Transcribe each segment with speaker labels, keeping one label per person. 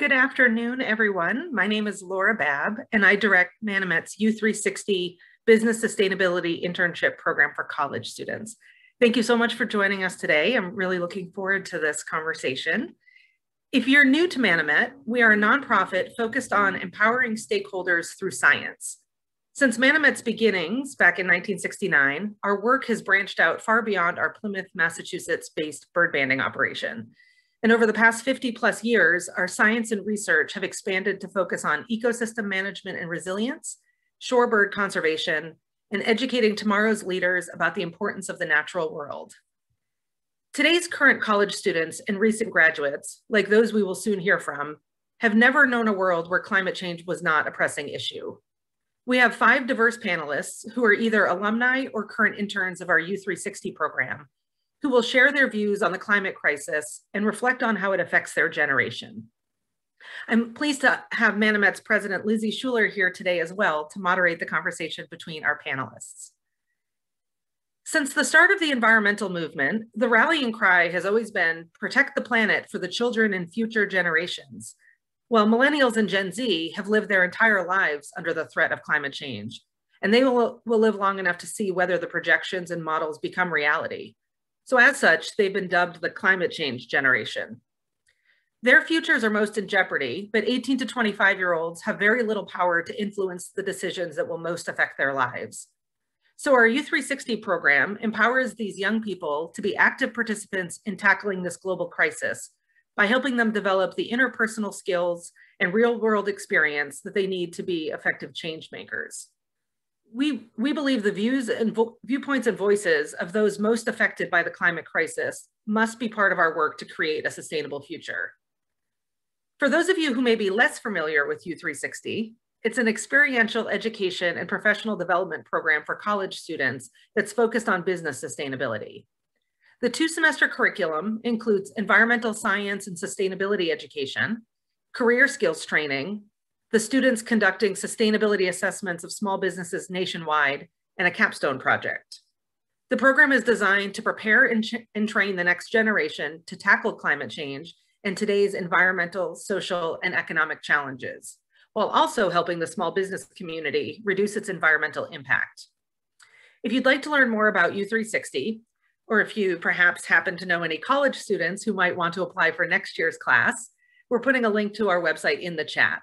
Speaker 1: Good afternoon, everyone. My name is Laura Babb, and I direct Manomet's U360 Business Sustainability Internship Program for college students. Thank you so much for joining us today. I'm really looking forward to this conversation. If you're new to Manomet, we are a nonprofit focused on empowering stakeholders through science. Since Manomet's beginnings back in 1969, our work has branched out far beyond our Plymouth, Massachusetts-based bird banding operation. And over the past 50 plus years, our science and research have expanded to focus on ecosystem management and resilience, shorebird conservation, and educating tomorrow's leaders about the importance of the natural world. Today's current college students and recent graduates, like those we will soon hear from, have never known a world where climate change was not a pressing issue. We have 5 diverse panelists who are either alumni or current interns of our U360 program, who will share their views on the climate crisis and reflect on how it affects their generation. I'm pleased to have Manomet's President Lizzie Schueler here today as well to moderate the conversation between our panelists. Since the start of the environmental movement, the rallying cry has always been protect the planet for the children and future generations, while Millennials and Gen Z have lived their entire lives under the threat of climate change, and they will live long enough to see whether the projections and models become reality. So as such, they've been dubbed the climate change generation. Their futures are most in jeopardy, but 18 to 25-year-olds have very little power to influence the decisions that will most affect their lives. So our U360 program empowers these young people to be active participants in tackling this global crisis by helping them develop the interpersonal skills and real-world experience that they need to be effective change makers. We believe the views and viewpoints and voices of those most affected by the climate crisis must be part of our work to create a sustainable future. For those of you who may be less familiar with U360, it's an experiential education and professional development program for college students that's focused on business sustainability. The 2-semester curriculum includes environmental science and sustainability education, career skills training, the students conducting sustainability assessments of small businesses nationwide, and a capstone project. The program is designed to prepare and train the next generation to tackle climate change and today's environmental, social, and economic challenges, while also helping the small business community reduce its environmental impact. If you'd like to learn more about U360, or if you perhaps happen to know any college students who might want to apply for next year's class, we're putting a link to our website in the chat.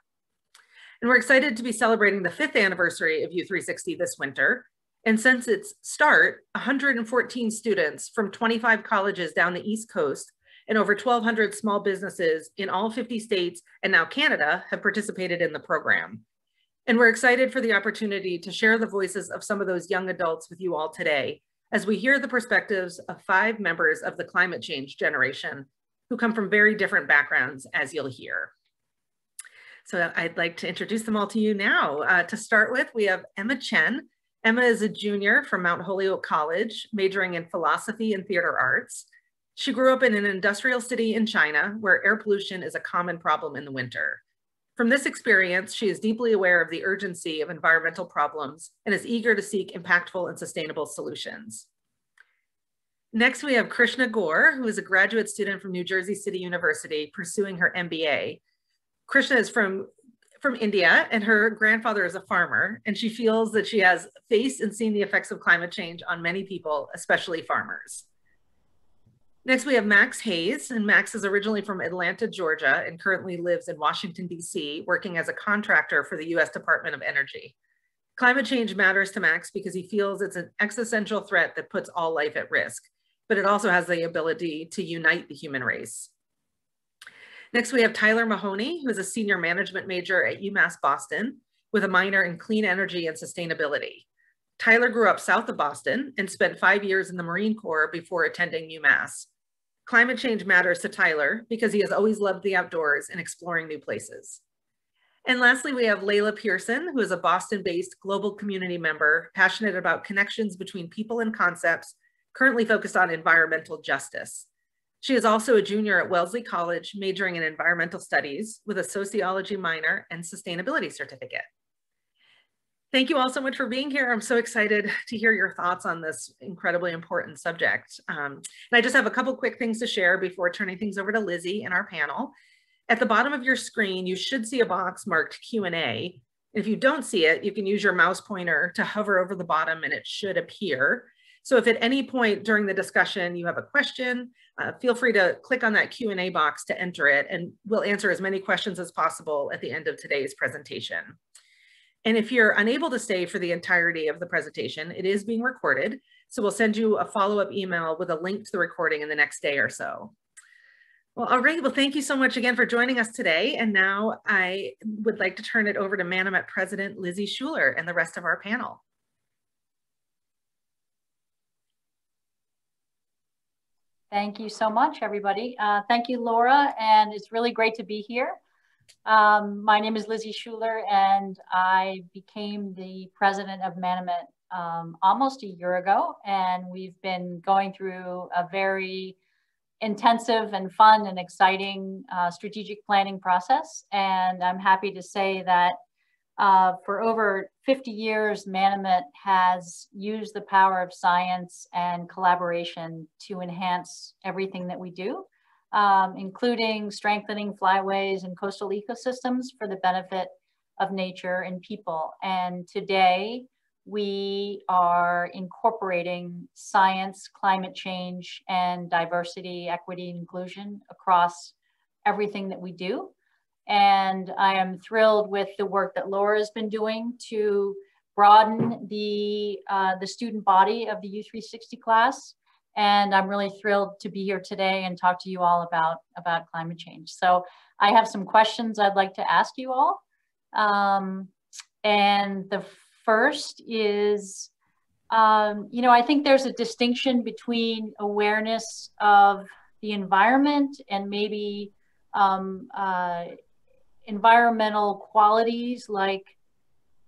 Speaker 1: And we're excited to be celebrating the 5th anniversary of U360 this winter. And since its start, 114 students from 25 colleges down the East Coast and over 1,200 small businesses in all 50 states and now Canada have participated in the program. And we're excited for the opportunity to share the voices of some of those young adults with you all today, as we hear the perspectives of 5 members of the climate change generation who come from very different backgrounds, as you'll hear. So I'd like to introduce them all to you now. To start with, we have Emma Chen. Emma is a junior from Mount Holyoke College, majoring in philosophy and theater arts. She grew up in an industrial city in China where air pollution is a common problem in the winter. From this experience, she is deeply aware of the urgency of environmental problems and is eager to seek impactful and sustainable solutions. Next, we have Krishna Gore, who is a graduate student from New Jersey City University pursuing her MBA. Krishna is from India, and her grandfather is a farmer, and she feels that she has faced and seen the effects of climate change on many people, especially farmers. Next, we have Max Hayes, and Max is originally from Atlanta, Georgia, and currently lives in Washington, D.C., working as a contractor for the U.S. Department of Energy. Climate change matters to Max because he feels it's an existential threat that puts all life at risk, but it also has the ability to unite the human race. Next, we have Tyler Mahoney, who is a senior management major at UMass Boston with a minor in clean energy and sustainability. Tyler grew up south of Boston and spent 5 years in the Marine Corps before attending UMass. Climate change matters to Tyler because he has always loved the outdoors and exploring new places. And lastly, we have Layla Pearson, who is a Boston-based global community member, passionate about connections between people and concepts, currently focused on environmental justice. She is also a junior at Wellesley College, majoring in environmental studies with a sociology minor and sustainability certificate. Thank you all so much for being here. I'm so excited to hear your thoughts on this incredibly important subject. And I just have a couple quick things to share before turning things over to Lizzie and our panel. At the bottom of your screen, you should see a box marked Q&A. If you don't see it, you can use your mouse pointer to hover over the bottom and it should appear. So if at any point during the discussion you have a question, feel free to click on that Q&A box to enter it, and we'll answer as many questions as possible at the end of today's presentation. And if you're unable to stay for the entirety of the presentation, it is being recorded. So we'll send you a follow-up email with a link to the recording in the next day or so. Well, all right. Well, thank you so much again for joining us today. And now I would like to turn it over to Manomet President Lizzie Schueler and the rest of our panel.
Speaker 2: Thank you so much, everybody. Thank you, Laura, and it's really great to be here. My name is Lizzie Schueler, and I became the president of Manomet almost a year ago, and we've been going through a very intensive and fun and exciting strategic planning process. And I'm happy to say that for over 50 years, Manomet has used the power of science and collaboration to enhance everything that we do, including strengthening flyways and coastal ecosystems for the benefit of nature and people. And today, we are incorporating science, climate change, and diversity, equity, and inclusion across everything that we do. And I am thrilled with the work that Laura has been doing to broaden the student body of the U360 class. And I'm really thrilled to be here today and talk to you all about climate change. So I have some questions I'd like to ask you all. And the first is, I think there's a distinction between awareness of the environment and maybe environmental qualities like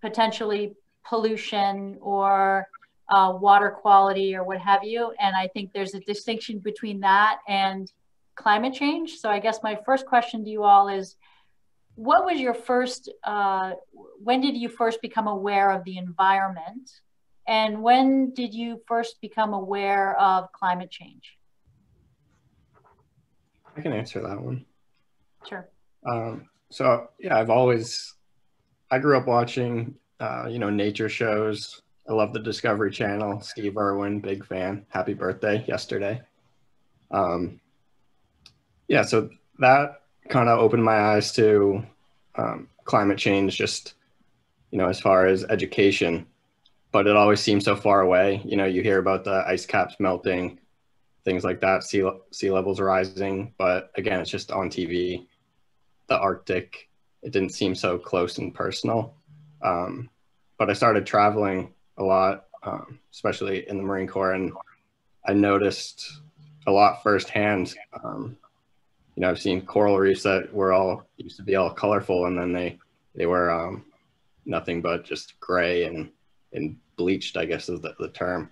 Speaker 2: potentially pollution or water quality or what have you. And I think there's a distinction between that and climate change. So I guess my first question to you all is, what was your first, when did you first become aware of the environment? And when did you first become aware of climate change?
Speaker 3: I can answer that one.
Speaker 2: Sure.
Speaker 3: So yeah, I grew up watching, nature shows. I love the Discovery Channel. Steve Irwin, big fan. Happy birthday yesterday. Yeah, so that kind of opened my eyes to climate change, just, as far as education, but it always seems so far away. You hear about the ice caps melting, things like that, sea levels rising, but again, it's just on TV. The Arctic, it didn't seem so close and personal. But I started traveling a lot, especially in the Marine Corps, and I noticed a lot firsthand. I've seen coral reefs that used to be all colorful, and then they were nothing but just gray and bleached, I guess is the term.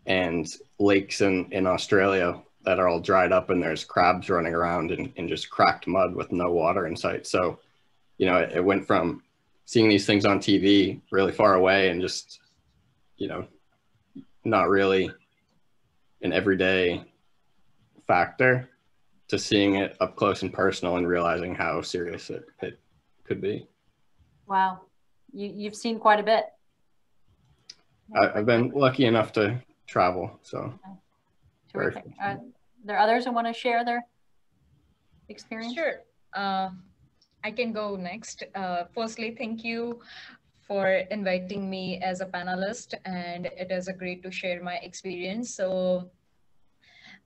Speaker 3: And lakes in Australia that are all dried up, and there's crabs running around in just cracked mud with no water in sight. So, it went from seeing these things on TV really far away and just, not really an everyday factor, to seeing it up close and personal and realizing how serious it could be.
Speaker 2: Wow. You've seen quite a bit.
Speaker 3: I've been lucky enough to travel, so.
Speaker 2: Terrific. Are there others who want to share their experience?
Speaker 4: Sure. I can go next. Firstly, thank you for inviting me as a panelist, and it is great to share my experience. So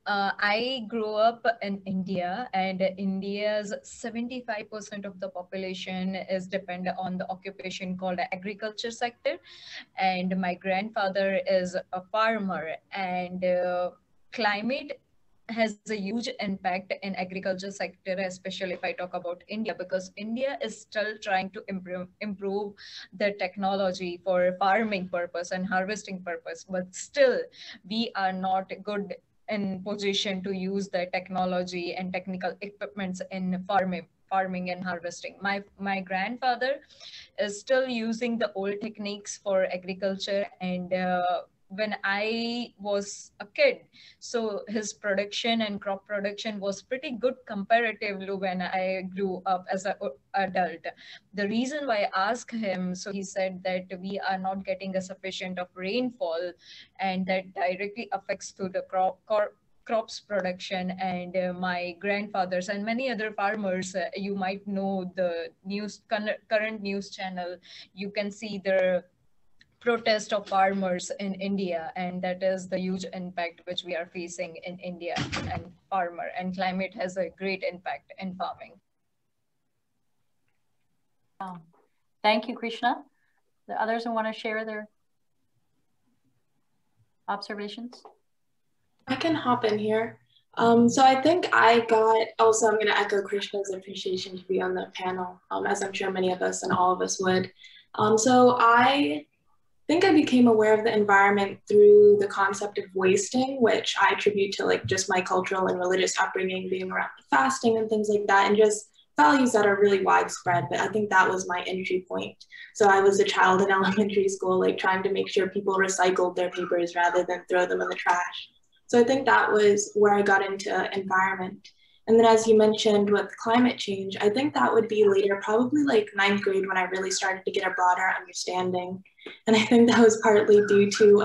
Speaker 4: I grew up in India, and India's 75% of the population is dependent on the occupation called the agriculture sector. And my grandfather is a farmer, and climate has a huge impact in agriculture sector, especially if I talk about India, because India is still trying to improve the technology for farming purpose and harvesting purpose, but still we are not good in position to use the technology and technical equipments in farming and harvesting. My grandfather is still using the old techniques for agriculture, and when I was a kid. So his production and crop production was pretty good comparatively when I grew up as an adult. The reason why I asked him, so he said that we are not getting a sufficient of rainfall, and that directly affects to the crops production. And my grandfathers and many other farmers, you might know the current news channel, you can see the protest of farmers in India, and that is the huge impact which we are facing in India, and farmer and climate has a great impact in farming.
Speaker 2: Oh, thank you, Krishna. The others who want to share their observations?
Speaker 5: I can hop in here. So I think I got, also I'm going to echo Krishna's appreciation to be on the panel, as I'm sure many of us and all of us would. So I think I became aware of the environment through the concept of wasting, which I attribute to like just my cultural and religious upbringing, being around fasting and things like that, and just values that are really widespread. But I think that was my entry point. So I was a child in elementary school, like trying to make sure people recycled their papers rather than throw them in the trash. So I think that was where I got into environment. And then as you mentioned with climate change, I think that would be later, probably like 9th grade, when I really started to get a broader understanding. And I think that was partly due to,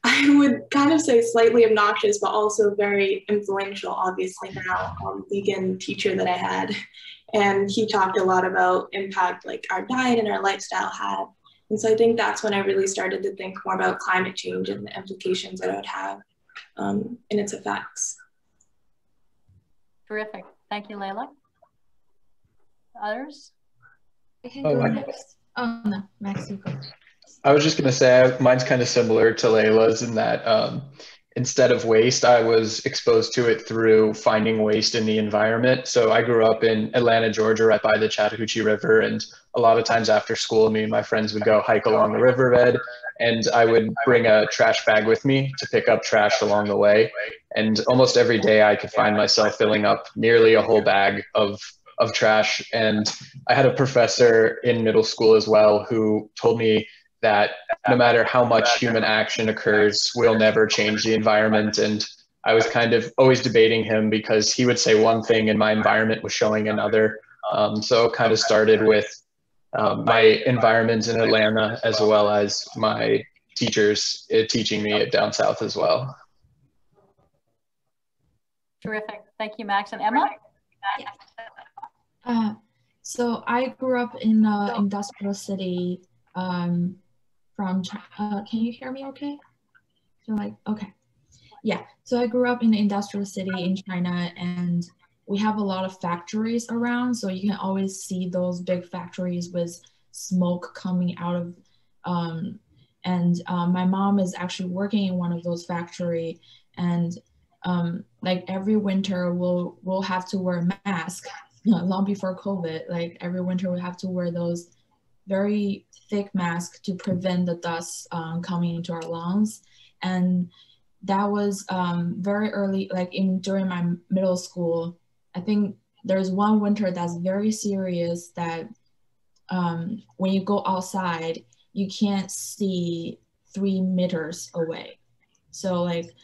Speaker 5: I would kind of say slightly obnoxious, but also very influential, obviously now, vegan teacher that I had. And he talked a lot about impact like our diet and our lifestyle had. And so I think that's when I really started to think more about climate change and the implications that it would have in its effects.
Speaker 2: Terrific. Thank you, Layla. Others?
Speaker 6: I can go next. Oh, no, Max, you go.
Speaker 3: I was just going to say, mine's kind of similar to Layla's in that instead of waste, I was exposed to it through finding waste in the environment. So I grew up in Atlanta, Georgia, right by the Chattahoochee River. And a lot of times after school, me and my friends would go hike along the riverbed, and I would bring a trash bag with me to pick up trash along the way. And almost every day I could find myself filling up nearly a whole bag of trash. And I had a professor in middle school as well who told me that no matter how much human action occurs, we'll never change the environment. And I was kind of always debating him because he would say one thing and my environment was showing another. So it kind of started with my environment in Atlanta, as well as my teachers teaching me it down south as well.
Speaker 2: Terrific. Thank you, Max. And Emma?
Speaker 6: So I grew up in an industrial city can you hear me okay? So like, okay. Yeah, so I grew up in an industrial city in China, and we have a lot of factories around. So you can always see those big factories with smoke coming out of, my mom is actually working in one of those factories, and like every winter we'll have to wear a mask. Long before COVID, like every winter we have to wear those very thick masks to prevent the dust coming into our lungs. And that was very early, like during my middle school. I think there's one winter that's very serious, that when you go outside, you can't see 3 meters away. So like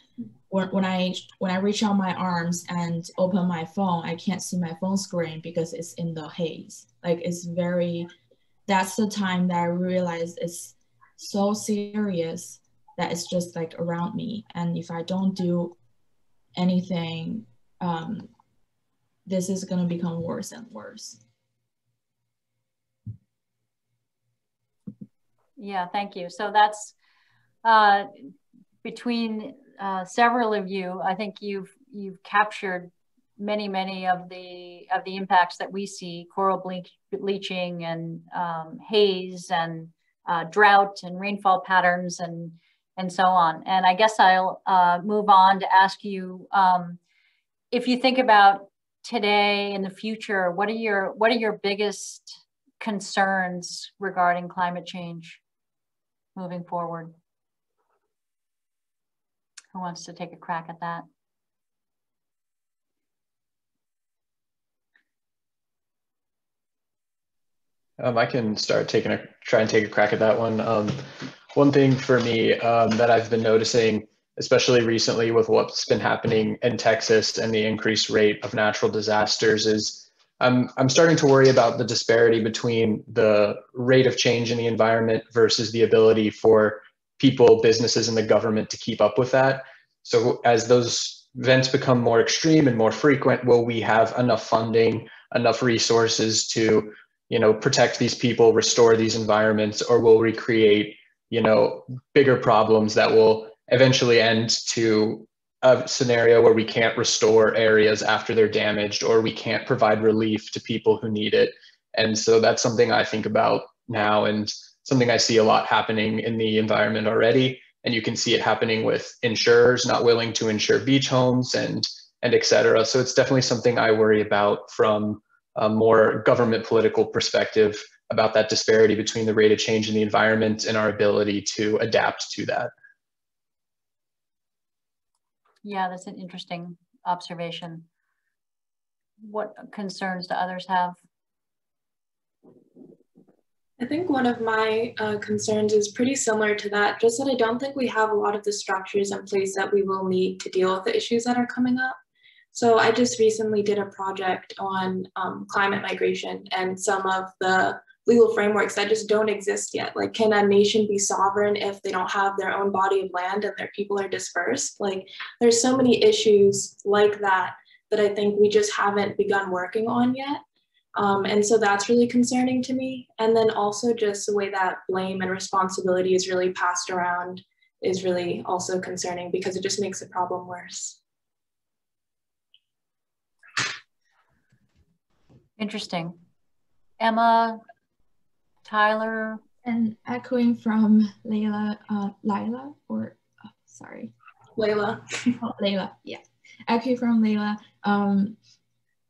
Speaker 6: when I reach out my arms and open my phone, I can't see my phone screen because it's in the haze. Like that's the time that I realized it's so serious that it's just like around me. And if I don't do anything, this is gonna become worse and worse.
Speaker 2: Yeah, thank you. So that's between several of you. I think you've captured many of the impacts that we see: coral bleaching and haze and drought and rainfall patterns and so on. And I guess I'll move on to ask you, if you think about today and the future, what are your biggest concerns regarding climate change moving forward? Who wants to take a crack at that?
Speaker 3: I can start try and take a crack at that one. one thing for me that I've been noticing, especially recently with what's been happening in Texas and the increased rate of natural disasters, is I'm starting to worry about the disparity between the rate of change in the environment versus the ability for people, businesses, and the government to keep up with that. So as those events become more extreme and more frequent, will we have enough funding, enough resources to, protect these people, restore these environments, or will we create, bigger problems that will eventually end to a scenario where we can't restore areas after they're damaged, or we can't provide relief to people who need it. And so that's something I think about now, and something I see a lot happening in the environment already. And you can see it happening with insurers not willing to insure beach homes and et cetera. So it's definitely something I worry about from a more government political perspective, about that disparity between the rate of change in the environment and our ability to adapt to that.
Speaker 2: Yeah, that's an interesting observation. What concerns do others have?
Speaker 5: I think one of my concerns is pretty similar to that, just that I don't think we have a lot of the structures in place that we will need to deal with the issues that are coming up. So I just recently did a project on climate migration and some of the legal frameworks that just don't exist yet. Like, can a nation be sovereign if they don't have their own body of land and their people are dispersed? Like, there's so many issues like that that I think we just haven't begun working on yet. And so that's really concerning to me. And then also just the way that blame and responsibility is really passed around is really also concerning, because it just makes the problem worse.
Speaker 2: Interesting. Emma, Tyler?
Speaker 6: And echoing from Layla, Layla, yeah. Echoing from Layla,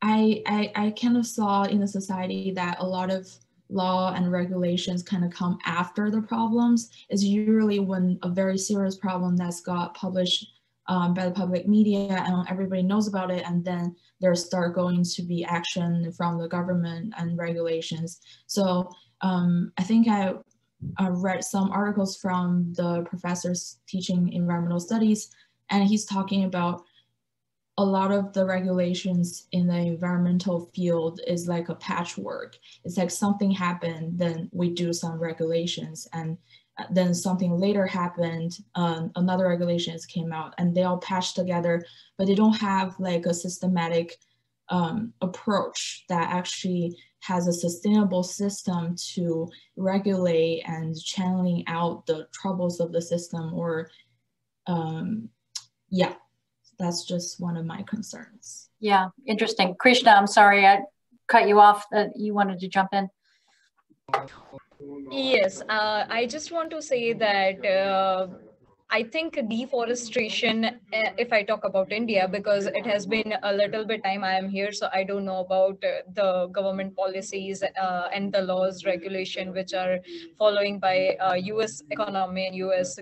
Speaker 6: I kind of saw in the society that a lot of law and regulations kind of come after the problems. It's usually when a very serious problem that's got published by the public media and everybody knows about it, and then there start going to be action from the government and regulations. So I think I read some articles from the professors teaching environmental studies, and he's talking about a lot of the regulations in the environmental field is like a patchwork. It's like something happened, then we do some regulations, and then something later happened, another regulations came out, and they all patched together, but they don't have like a systematic approach that actually has a sustainable system to regulate and channeling out the troubles of the system, or yeah, that's just one of my concerns.
Speaker 2: Yeah, interesting. Krishna, I'm sorry, I cut you off. You wanted to jump in?
Speaker 4: Yes, I just want to say that I think deforestation, if I talk about India, because it has been a little bit time I am here, so I don't know about the government policies and the laws, regulation, which are following by US economy and US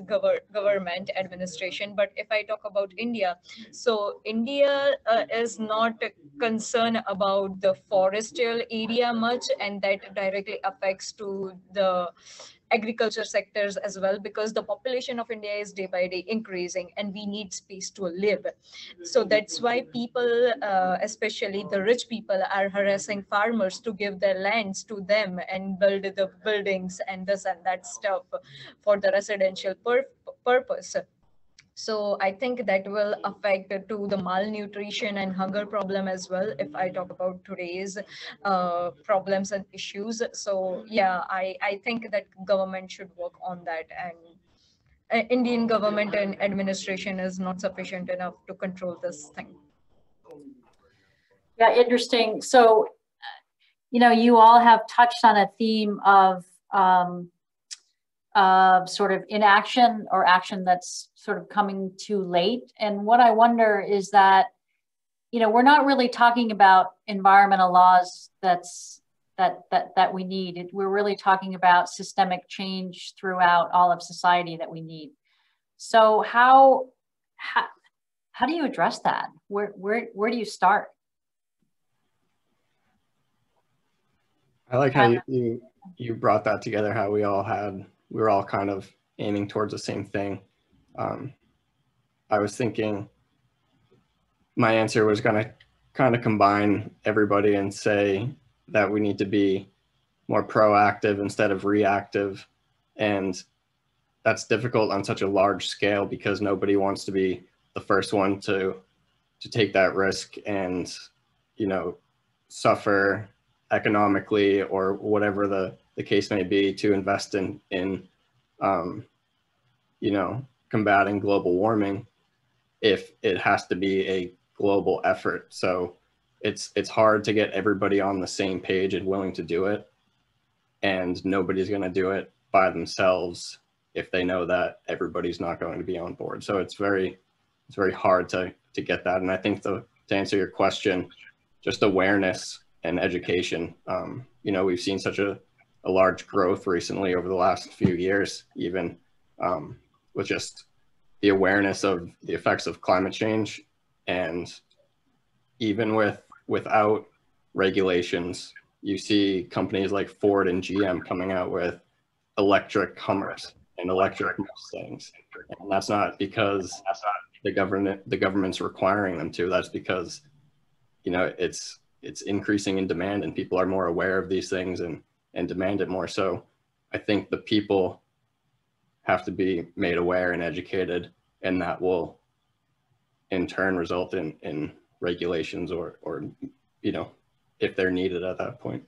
Speaker 4: government administration. But if I talk about India, so India is not concerned about the forestal area much, and that directly affects to the agriculture sectors as well, because the population of India is day by day increasing and we need space to live. So that's why people, especially the rich people, are harassing farmers to give their lands to them and build the buildings and this and that stuff for the residential purpose. So I think that will affect to the malnutrition and hunger problem as well, if I talk about today's problems and issues. So yeah, I think that government should work on that, and Indian government and administration is not sufficient enough to control this thing.
Speaker 2: Yeah, interesting. So, you all have touched on a theme of sort of inaction or action that's sort of coming too late. And what I wonder is that, we're not really talking about environmental laws that we need. We're really talking about systemic change throughout all of society that we need. So how do you address that? Where do you start?
Speaker 3: I like how you brought that together, how we were all kind of aiming towards the same thing. I was thinking my answer was going to kind of combine everybody and say that we need to be more proactive instead of reactive. And that's difficult on such a large scale because nobody wants to be the first one to take that risk and, you know, suffer economically or whatever the case may be to invest in you know, combating global warming if it has to be a global effort. So it's hard to get everybody on the same page and willing to do it. And nobody's going to do it by themselves if they know that everybody's not going to be on board. So it's very hard to get that. And I think to answer your question, just awareness and education. You know, we've seen such a large growth recently over the last few years, even with just the awareness of the effects of climate change. And even without regulations, you see companies like Ford and GM coming out with electric Hummers and electric Mustangs. And that's not because the government's requiring them to. That's because, you know, it's increasing in demand and people are more aware of these things and demand it more. So I think the people have to be made aware and educated, and that will in turn result in regulations or you know, if they're needed at that point.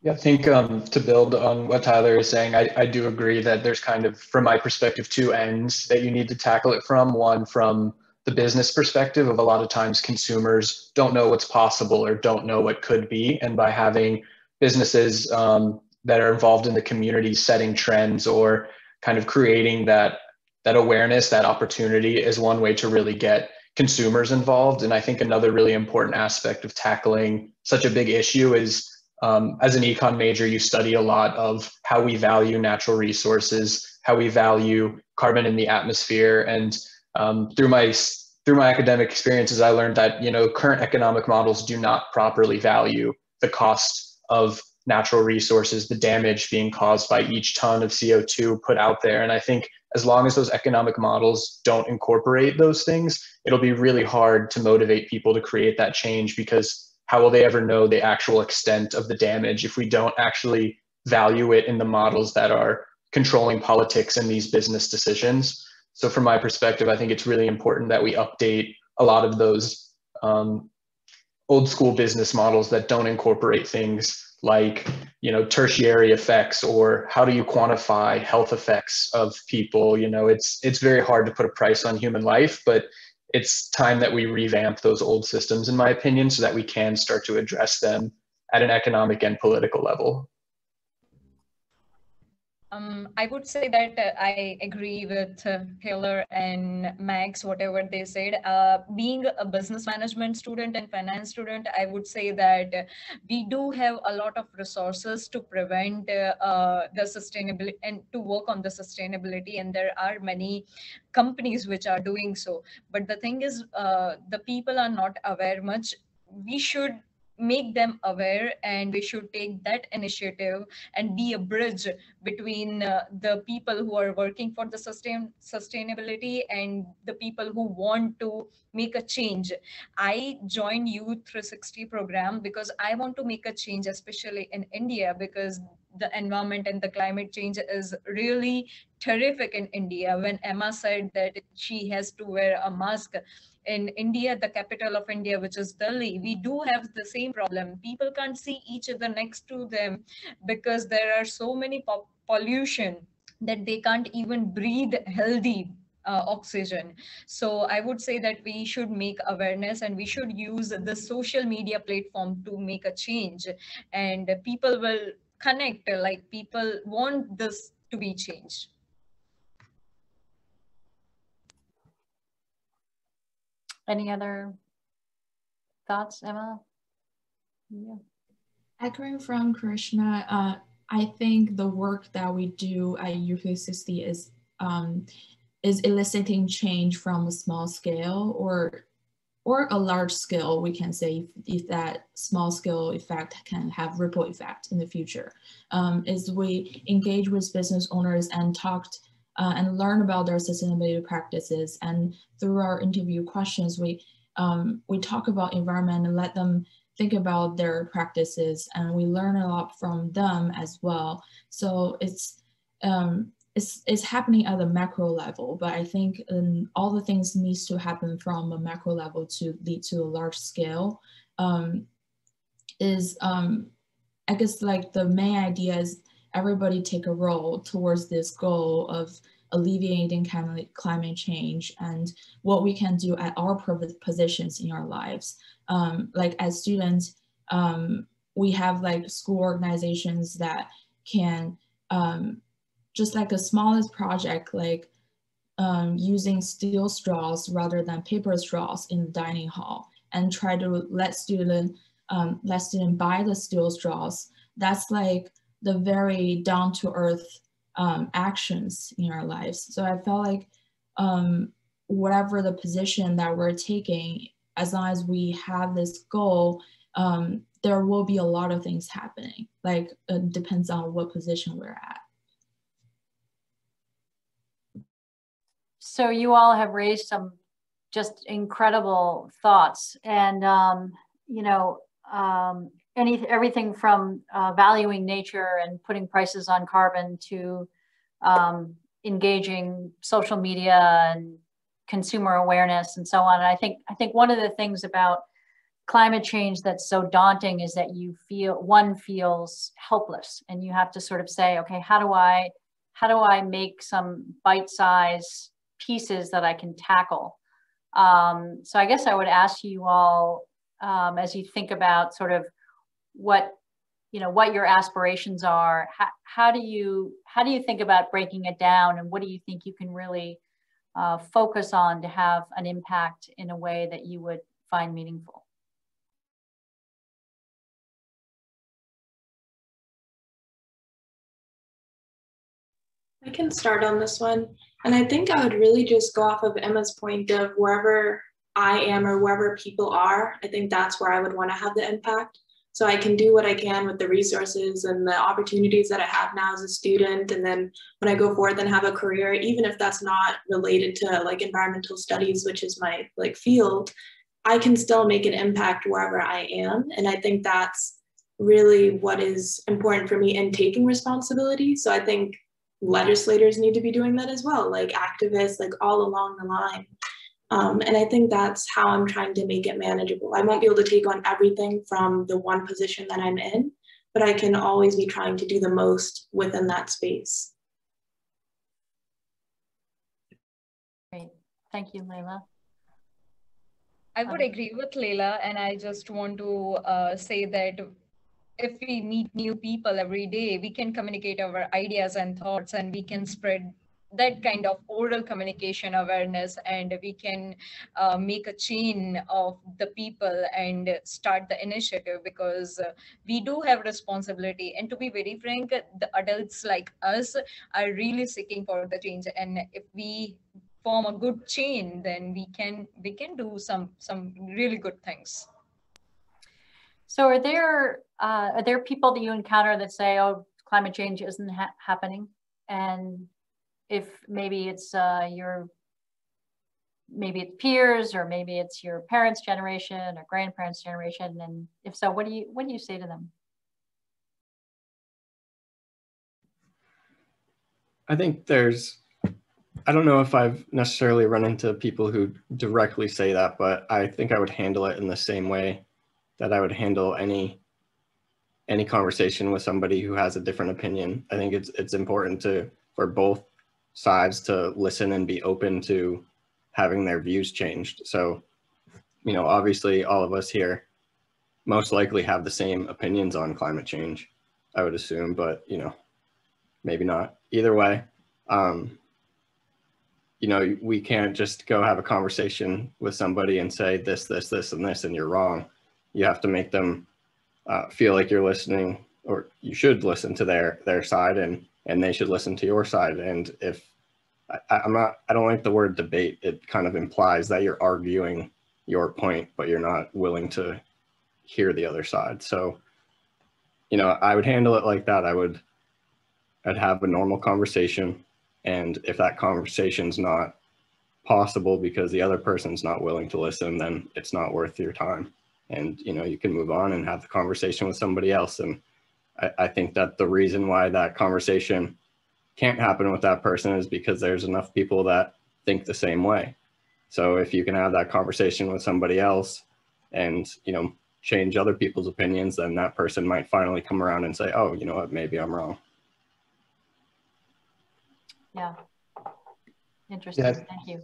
Speaker 7: Yeah, I think to build on what Tyler is saying, I do agree that there's kind of, from my perspective, two ends that you need to tackle it from. One, from the business perspective of a lot of times consumers don't know what's possible or don't know what could be. And by having businesses that are involved in the community setting trends or kind of creating that awareness, that opportunity is one way to really get consumers involved. And I think another really important aspect of tackling such a big issue is, as an econ major, you study a lot of how we value natural resources, how we value carbon in the atmosphere. And through my academic experiences, I learned that, you know, current economic models do not properly value the cost of natural resources, the damage being caused by each ton of CO2 put out there. And I think as long as those economic models don't incorporate those things, it'll be really hard to motivate people to create that change, because how will they ever know the actual extent of the damage if we don't actually value it in the models that are controlling politics and these business decisions? So from my perspective, I think it's really important that we update a lot of those old school business models that don't incorporate things like, you know, tertiary effects, or how do you quantify health effects of people? You know, it's very hard to put a price on human life, but it's time that we revamp those old systems, in my opinion, so that we can start to address them at an economic and political level.
Speaker 4: I would say that I agree with Taylor and Max, whatever they said. Being a business management student and finance student, I would say that we do have a lot of resources to prevent the sustainability and to work on the sustainability. And there are many companies which are doing so. But the thing is, the people are not aware much. We should make them aware, and we should take that initiative and be a bridge between the people who are working for the sustainability and the people who want to make a change. I joined Youth 360 program because I want to make a change, especially in India, because the environment and the climate change is really terrific in India. When Emma said that she has to wear a mask, in India, the capital of India, which is Delhi, we do have the same problem. People can't see each other next to them because there are so many pollution that they can't even breathe healthy oxygen. So I would say that we should make awareness, and we should use the social media platform to make a change, and people will connect, like people want this to be changed.
Speaker 2: Any other thoughts, Emma? Yeah.
Speaker 6: Echoing from Krishna, I think the work that we do at Youth 360 is eliciting change from a small scale, or or a large scale, we can say if that small scale effect can have ripple effect in the future, is we engage with business owners and talked and learn about their sustainability practices. And through our interview questions, we talk about environment and let them think about their practices, and we learn a lot from them as well. So it's happening at a macro level, but I think all the things needs to happen from a macro level to lead to a large scale. I guess like the main idea is everybody take a role towards this goal of alleviating climate change and what we can do at our positions in our lives. Like as students, we have like school organizations that can just like the smallest project, like using steel straws rather than paper straws in the dining hall, and try to let students buy the steel straws. That's like the very down-to-earth actions in our lives. So I felt like whatever the position that we're taking, as long as we have this goal, there will be a lot of things happening. Like it depends on what position we're at.
Speaker 2: So you all have raised some just incredible thoughts, and you know, everything from valuing nature and putting prices on carbon to engaging social media and consumer awareness and so on. And I think one of the things about climate change that's so daunting is that one feels helpless, and you have to sort of say, okay, how do I make some bite-sized pieces that I can tackle? So I guess I would ask you all, as you think about sort of what your aspirations are, how do you think about breaking it down, and what do you think you can really focus on to have an impact in a way that you would find meaningful?
Speaker 5: I can start on this one. And I think I would really just go off of Emma's point of wherever I am or wherever people are, I think that's where I would want to have the impact. So I can do what I can with the resources and the opportunities that I have now as a student. And then when I go forth and have a career, even if that's not related to like environmental studies, which is my like field, I can still make an impact wherever I am. And I think that's really what is important for me in taking responsibility. So I think legislators need to be doing that as well, like activists, like all along the line. And I think that's how I'm trying to make it manageable. I won't be able to take on everything from the one position that I'm in, but I can always be trying to do the most within that space.
Speaker 2: Great. Thank you, Layla.
Speaker 4: I would agree with Layla, and I just want to say that if we meet new people every day, we can communicate our ideas and thoughts, and we can spread that kind of oral communication awareness, and we can make a chain of the people and start the initiative, because we do have responsibility. And to be very frank, the adults like us are really seeking for the change, and if we form a good chain, then we can do some really good things.
Speaker 2: So are there people that you encounter that say, oh, climate change isn't happening? And if maybe it's maybe it's peers, or maybe it's your parents' generation or grandparents' generation, and if so, what do you say to them?
Speaker 3: I think I don't know if I've necessarily run into people who directly say that, but I think I would handle it in the same way that I would handle any conversation with somebody who has a different opinion. I think it's important for both sides to listen and be open to having their views changed. So, obviously all of us here most likely have the same opinions on climate change, I would assume, but maybe not. Either way, we can't just go have a conversation with somebody and say this, and this, and you're wrong. You have to make them feel like you're listening, or you should listen to their side, and they should listen to your side. And if I don't like the word debate, it kind of implies that you're arguing, your point, but you're not willing to hear the other side. So, you know, I would handle it like that. I'd have a normal conversation. And if that conversation's not possible because the other person's not willing to listen, then it's not worth your time. And, you know, you can move on and have the conversation with somebody else. And I think that the reason why that conversation can't happen with that person is because there's enough people that think the same way. So if you can have that conversation with somebody else and, you know, change other people's opinions, then that person might finally come around and say, oh, you know what, maybe I'm wrong.
Speaker 2: Yeah. Interesting.
Speaker 7: Yeah.
Speaker 2: Thank you.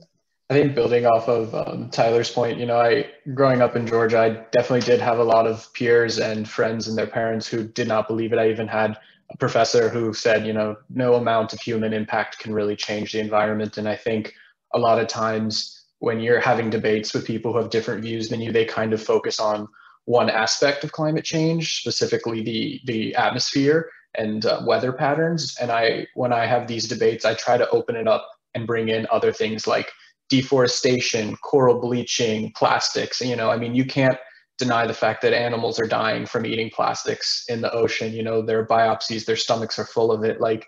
Speaker 7: I think building off of Tyler's point, you know, growing up in Georgia, I definitely did have a lot of peers and friends and their parents who did not believe it. I even had a professor who said, you know, no amount of human impact can really change the environment. And I think a lot of times when you're having debates with people who have different views than you, they kind of focus on one aspect of climate change, specifically the atmosphere and weather patterns. And when I have these debates, I try to open it up and bring in other things like deforestation, coral bleaching, plastics. You know, I mean, you can't deny the fact that animals are dying from eating plastics in the ocean. You know, their biopsies, their stomachs are full of it. Like,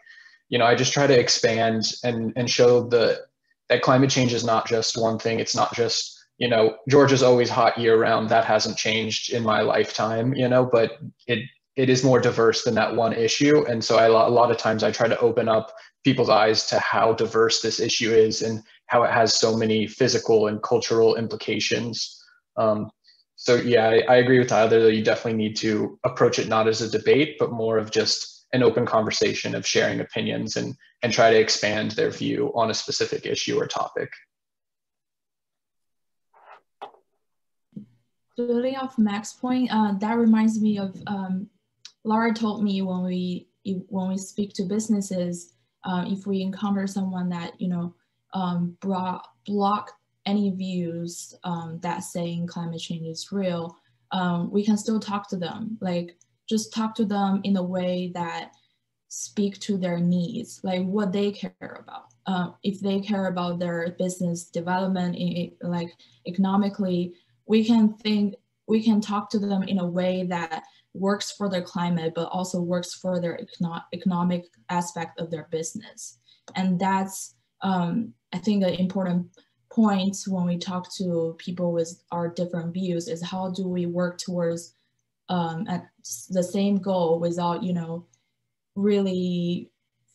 Speaker 7: you know, I just try to expand and show that climate change is not just one thing. It's not just, you know, Georgia's always hot year round. That hasn't changed in my lifetime, you know, but it is more diverse than that one issue. And so a lot of times I try to open up people's eyes to how diverse this issue is and how it has so many physical and cultural implications. So yeah, I agree with Tyler that you definitely need to approach it not as a debate, but more of just an open conversation of sharing opinions and try to expand their view on a specific issue or topic.
Speaker 6: Building off Mac's point, that reminds me of Laura told me when we speak to businesses, if we encounter someone that, you know, block any views that saying climate change is real, we can still talk to them. Like, just talk to them in a way that speak to their needs, like what they care about. If they care about their business development, like economically, we can talk to them in a way that works for their climate, but also works for their economic aspect of their business. And that's, I think, an important point when we talk to people with our different views is how do we work towards at the same goal without, you know, really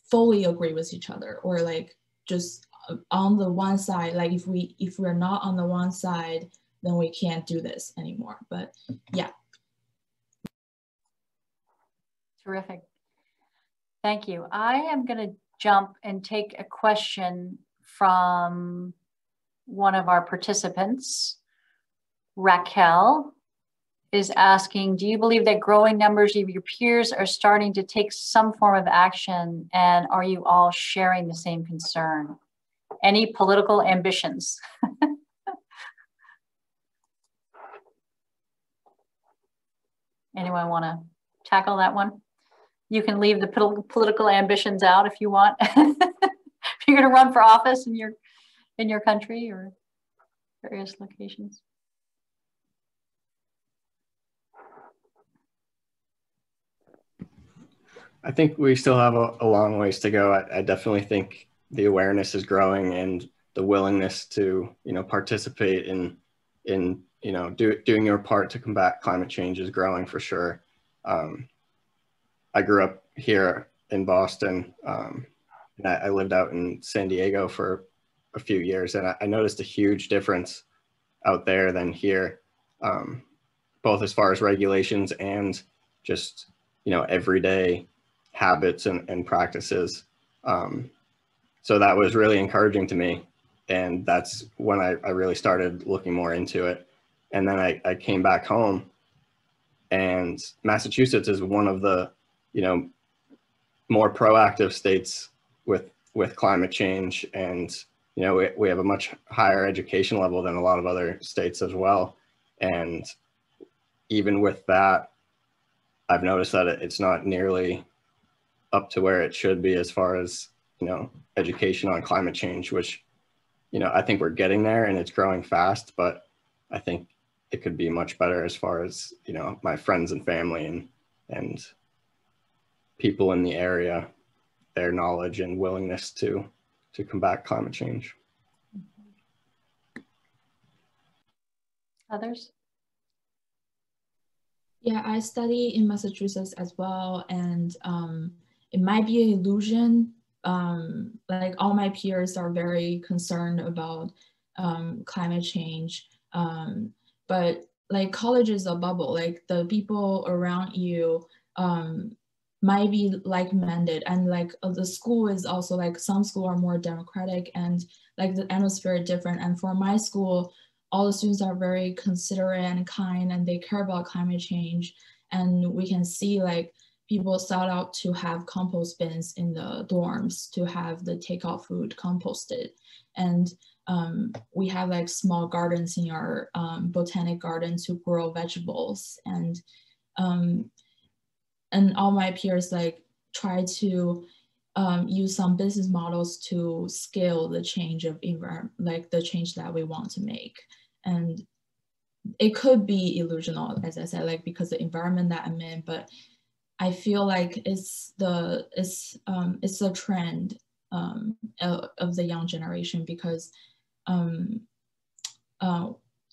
Speaker 6: fully agree with each other, or like just on the one side. Like if we're not on the one side, then we can't do this anymore. But yeah.
Speaker 2: Terrific. Thank you. I am going to jump and take a question from one of our participants. Raquel is asking, do you believe that growing numbers of your peers are starting to take some form of action, and are you all sharing the same concern? Any political ambitions? Anyone want to tackle that one? You can leave the political ambitions out if you want. If you're going to run for office in your country or various locations.
Speaker 3: I think we still have a long ways to go. I definitely think the awareness is growing, and the willingness to, you know, participate in you know, doing your part to combat climate change is growing for sure. I grew up here in Boston, and I lived out in San Diego for a few years, and I noticed a huge difference out there than here, both as far as regulations and just, you know, everyday habits and practices. So that was really encouraging to me, and that's when I really started looking more into it. And then I came back home, and Massachusetts is one of the, you know, more proactive states with climate change. And, you know, we have a much higher education level than a lot of other states as well. And even with that, I've noticed that it's not nearly up to where it should be as far as, you know, education on climate change, which, you know, I think we're getting there and it's growing fast, but I think it could be much better as far as, you know, my friends and family and people in the area, their knowledge and willingness to combat climate change.
Speaker 2: Others?
Speaker 6: Yeah, I study in Massachusetts as well, and it might be an illusion. Like all my peers are very concerned about climate change, but like college is a bubble. Like the people around you might be like-minded, and like the school is also like some schools are more democratic and like the atmosphere is different. And for my school, all the students are very considerate and kind, and they care about climate change. And we can see like people sought out to have compost bins in the dorms to have the takeout food composted. And we have like small gardens in our botanic garden to grow vegetables. And all my peers like try to use some business models to scale the change of environment, like the change that we want to make. And it could be illusional, as I said, like because the environment that I'm in, but I feel like it's the trend of the young generation, because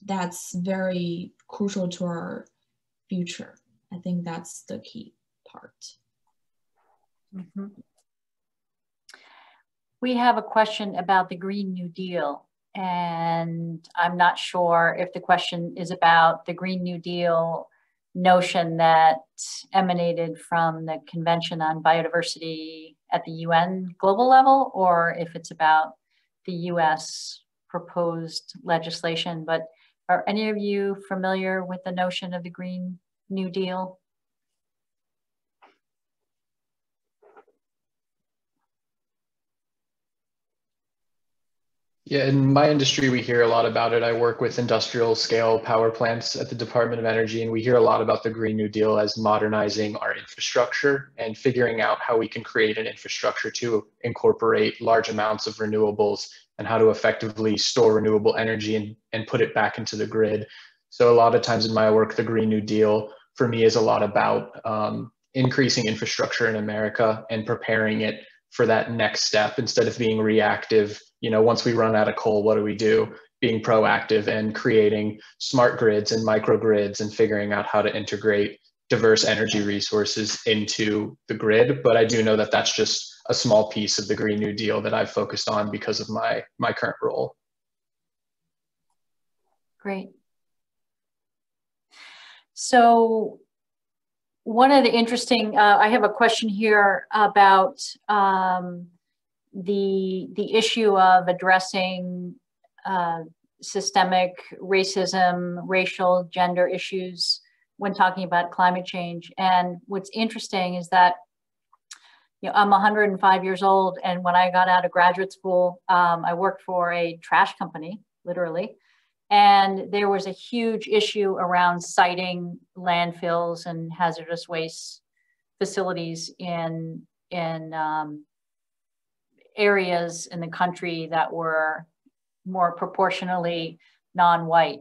Speaker 6: that's very crucial to our future. I think that's the key part.
Speaker 2: Mm-hmm. We have a question about the Green New Deal, and I'm not sure if the question is about the Green New Deal notion that emanated from the Convention on Biodiversity at the UN global level, or if it's about the US proposed legislation. But are any of you familiar with the notion of the Green New Deal?
Speaker 7: Yeah, in my industry, we hear a lot about it. I work with industrial scale power plants at the Department of Energy, and we hear a lot about the Green New Deal as modernizing our infrastructure and figuring out how we can create an infrastructure to incorporate large amounts of renewables and how to effectively store renewable energy and put it back into the grid. So a lot of times in my work, the Green New Deal for me is a lot about increasing infrastructure in America and preparing it for that next step instead of being reactive. You know, once we run out of coal, what do? Being proactive and creating smart grids and microgrids and figuring out how to integrate diverse energy resources into the grid. But I do know that that's just a small piece of the Green New Deal that I've focused on because of my current role.
Speaker 2: Great. So one of the interesting, I have a question here about the issue of addressing systemic racism, racial, gender issues when talking about climate change. And what's interesting is that, you know, I'm 105 years old, and when I got out of graduate school, I worked for a trash company, literally. And there was a huge issue around siting landfills and hazardous waste facilities in areas in the country that were more proportionally non-white.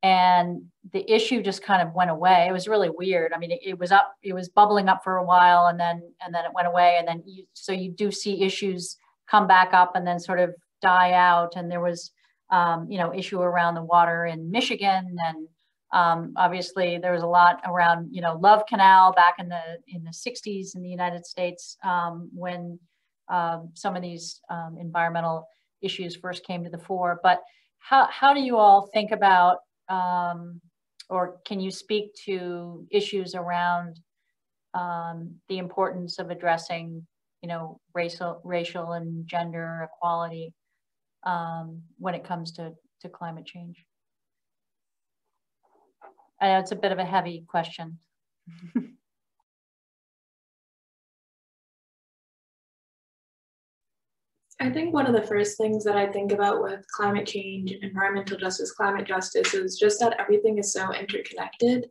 Speaker 2: And the issue just kind of went away. It was really weird. I mean, it was bubbling up for a while, and then it went away. And then so you do see issues come back up and then sort of die out. And there was you know, issue around the water in Michigan, and obviously there was a lot around, you know, Love Canal back in the 60s in the United States, when some of these environmental issues first came to the fore. But how do you all think about, or can you speak to issues around the importance of addressing, you know, racial and gender equality when it comes to climate change? I know it's a bit of a heavy question.
Speaker 5: I think one of the first things that I think about with climate change, environmental justice, climate justice is just that everything is so interconnected.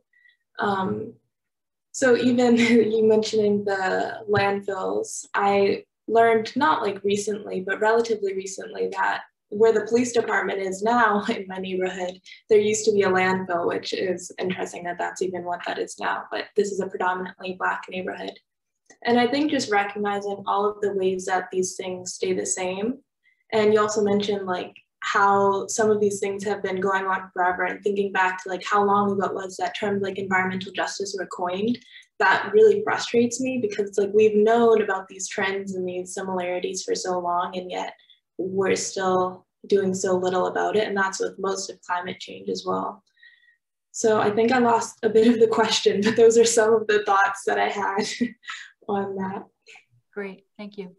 Speaker 5: So even you mentioning the landfills, I learned not like recently, but relatively recently, that where the police department is now in my neighborhood, there used to be a landfill, which is interesting that that's even what that is now, but this is a predominantly Black neighborhood. And I think just recognizing all of the ways that these things stay the same. And you also mentioned like how some of these things have been going on forever, and thinking back to like how long ago it was that terms like environmental justice were coined. That really frustrates me, because it's like we've known about these trends and these similarities for so long, and yet we're still doing so little about it. And that's with most of climate change as well. So I think I lost a bit of the question, but those are some of the thoughts that I had on that.
Speaker 2: Great, thank you.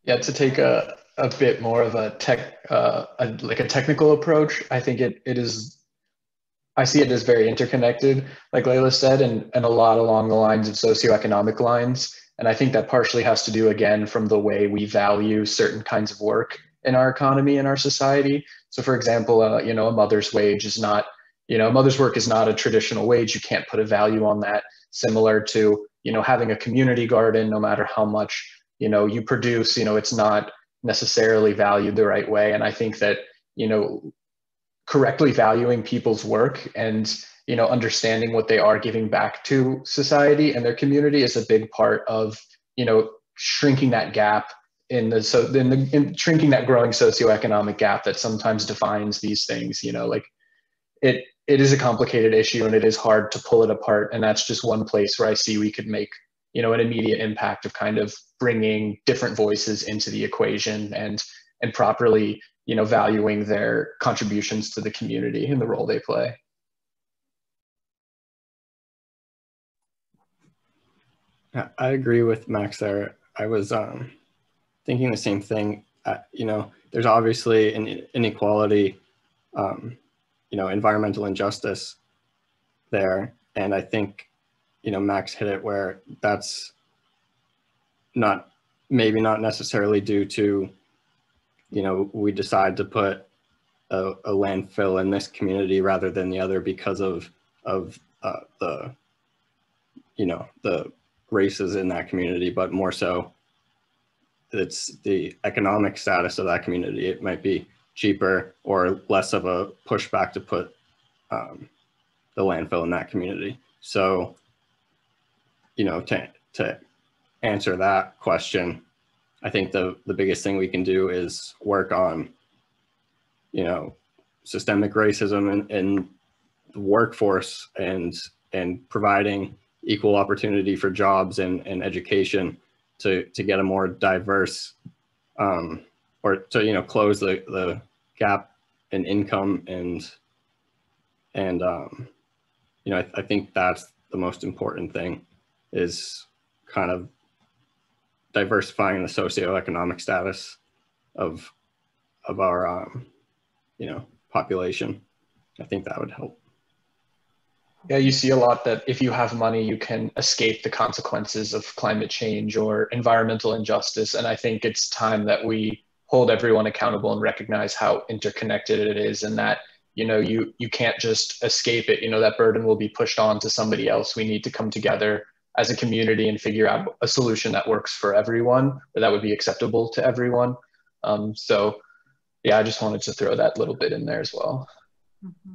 Speaker 7: Yeah, to take a bit more of a technical approach, I think it is, I see it as very interconnected, like Layla said, and a lot along the lines of socioeconomic lines. And I think that partially has to do, again, from the way we value certain kinds of work in our economy and our society. So for example, a mother's wage is not, a mother's work is not a traditional wage. You can't put a value on that, similar to, having a community garden. No matter how much, you produce, it's not necessarily valued the right way. And I think that, correctly valuing people's work and, understanding what they are giving back to society and their community is a big part of, shrinking that gap in shrinking that growing socioeconomic gap that sometimes defines these things. It is a complicated issue, and it is hard to pull it apart. And that's just one place where I see we could make, an immediate impact of kind of bringing different voices into the equation and properly, valuing their contributions to the community and the role they play.
Speaker 3: I agree with Max there. I was thinking the same thing. There's obviously an inequality, environmental injustice there. And I think, Max hit it where that's maybe not necessarily due to, we decide to put a landfill in this community rather than the other because of the races in that community, but more so it's the economic status of that community. It might be cheaper or less of a pushback to put the landfill in that community. So, to answer that question, I think the biggest thing we can do is work on, systemic racism in the workforce and providing equal opportunity for jobs and education to get a more diverse, or to, close the gap in income I think that's the most important thing, is kind of diversifying the socioeconomic status of our population. I think that would help.
Speaker 7: Yeah, you see a lot that if you have money, you can escape the consequences of climate change or environmental injustice. And I think it's time that we hold everyone accountable and recognize how interconnected it is, and that, you can't just escape it. That burden will be pushed on to somebody else. We need to come together as a community and figure out a solution that works for everyone, or that would be acceptable to everyone. So yeah, I just wanted to throw that little bit in there as well.
Speaker 2: Mm-hmm.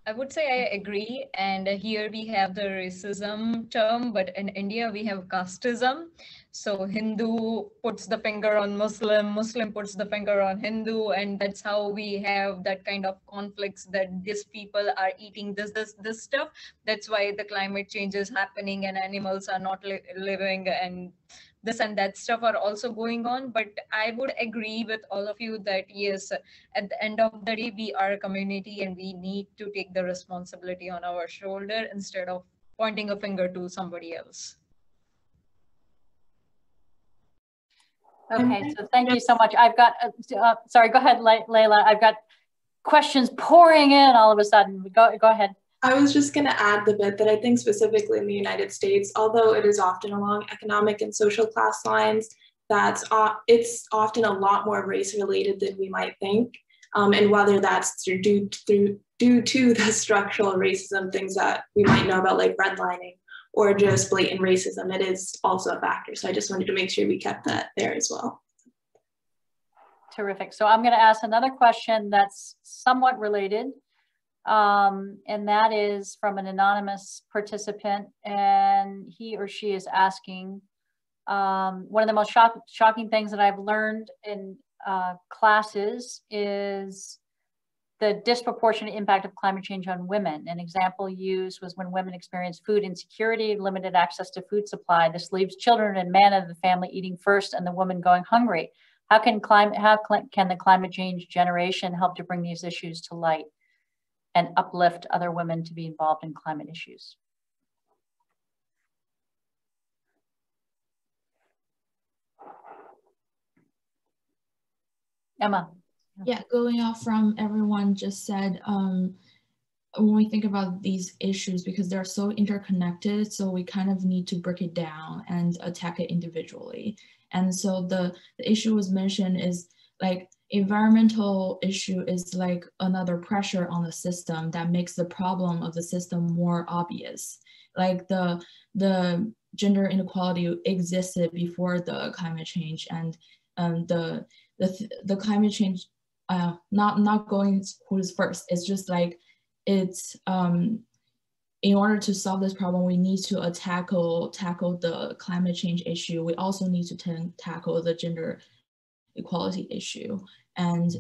Speaker 4: I would say I agree. And here we have the racism term, but in India we have casteism. So Hindu puts the finger on Muslim, Muslim puts the finger on Hindu, and that's how we have that kind of conflicts, that these people are eating this stuff. That's why the climate change is happening and animals are not living, and this and that stuff are also going on. But I would agree with all of you that yes, at the end of the day, we are a community and we need to take the responsibility on our shoulder instead of pointing a finger to somebody else.
Speaker 2: Okay, so thank you so much. I've got, sorry, go ahead, Layla. I've got questions pouring in all of a sudden. Go ahead.
Speaker 5: I was just going to add the bit that I think specifically in the United States, although it is often along economic and social class lines, it's often a lot more race related than we might think. And whether that's due to the structural racism, things that we might know about like redlining, or just blatant racism, it is also a factor. So I just wanted to make sure we kept that there as well.
Speaker 2: Terrific. So I'm going to ask another question that's somewhat related. And that is from an anonymous participant, and he or she is asking, one of the most shocking things that I've learned in classes is the disproportionate impact of climate change on women. An example used was when women experience food insecurity, limited access to food supply. This leaves children and men of the family eating first and the woman going hungry. How can the climate change generation help to bring these issues to light and uplift other women to be involved in climate issues? Emma.
Speaker 6: Yeah, going off from everyone just said, when we think about these issues, because they're so interconnected, so we kind of need to break it down and attack it individually. And so the issue was mentioned is like environmental issue is like another pressure on the system that makes the problem of the system more obvious. Like the gender inequality existed before the climate change, and the climate change, not going who's first. It's just like it's in order to solve this problem, we need to tackle the climate change issue. We also need to tackle the gender equality issue, and